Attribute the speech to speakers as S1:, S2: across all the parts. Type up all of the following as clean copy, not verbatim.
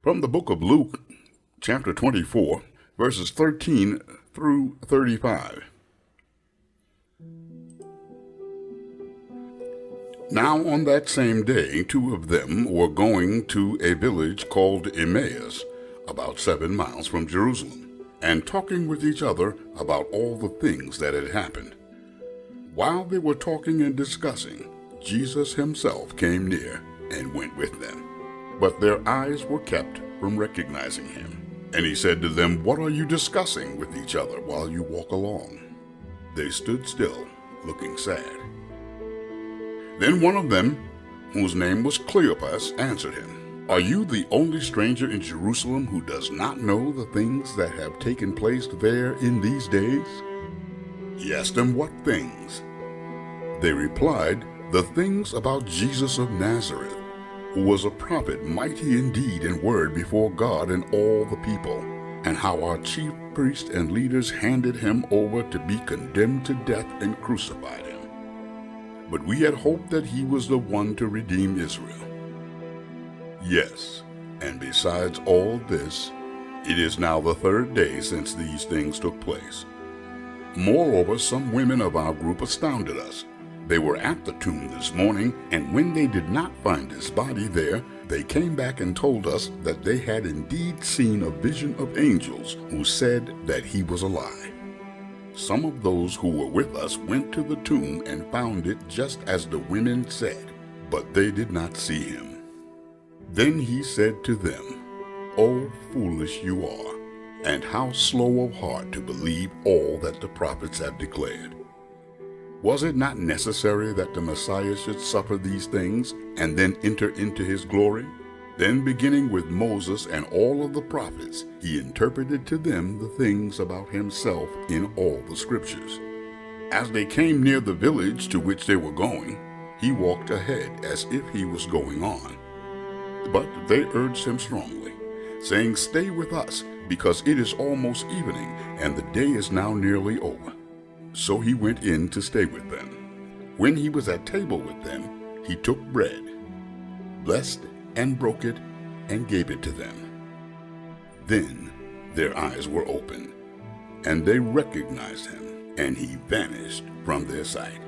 S1: From the book of Luke, chapter 24, verses 13 through 35. Now on that same day, two of them were going to a village called Emmaus, about 7 miles from Jerusalem, and talking with each other about all the things that had happened. While they were talking and discussing, Jesus himself came near and went with them. But their eyes were kept from recognizing him. And he said to them, "What are you discussing with each other while you walk along?" They stood still, looking sad. Then one of them, whose name was Cleopas, answered him, "Are you the only stranger in Jerusalem who does not know the things that have taken place there in these days?" He asked them, "What things?" They replied, "The things about Jesus of Nazareth, who was a prophet, mighty in deed and word before God and all the people, and how our chief priests and leaders handed him over to be condemned to death and crucified him. But we had hoped that he was the one to redeem Israel. Yes, and besides all this, it is now the 3rd day since these things took place. Moreover, some women of our group astounded us. They were at the tomb this morning, and when they did not find his body there, they came back and told us that they had indeed seen a vision of angels who said that he was alive. Some of those who were with us went to the tomb and found it just as the women said, but they did not see him." Then he said to them, "O foolish you are, and how slow of heart to believe all that the prophets have declared. Was it not necessary that the Messiah should suffer these things and then enter into his glory?" Then beginning with Moses and all of the prophets, he interpreted to them the things about himself in all the scriptures. As they came near the village to which they were going, he walked ahead as if he was going on. But they urged him strongly, saying, "Stay with us, because it is almost evening, and the day is now nearly over." So he went in to stay with them. When he was at table with them, he took bread, blessed and broke it, and gave it to them. Then their eyes were opened, and they recognized him, and he vanished from their sight.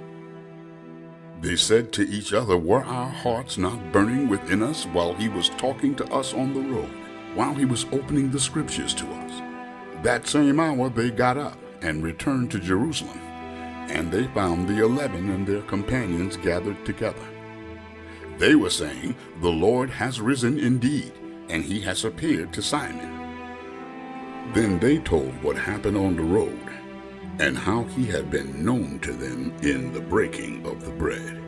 S1: They said to each other, "Were our hearts not burning within us while he was talking to us on the road, while he was opening the scriptures to us?" That same hour they got up and returned to Jerusalem, and they found the 11 and their companions gathered together. They were saying, "The Lord has risen indeed, and he has appeared to Simon." Then they told what happened on the road, and how he had been known to them in the breaking of the bread.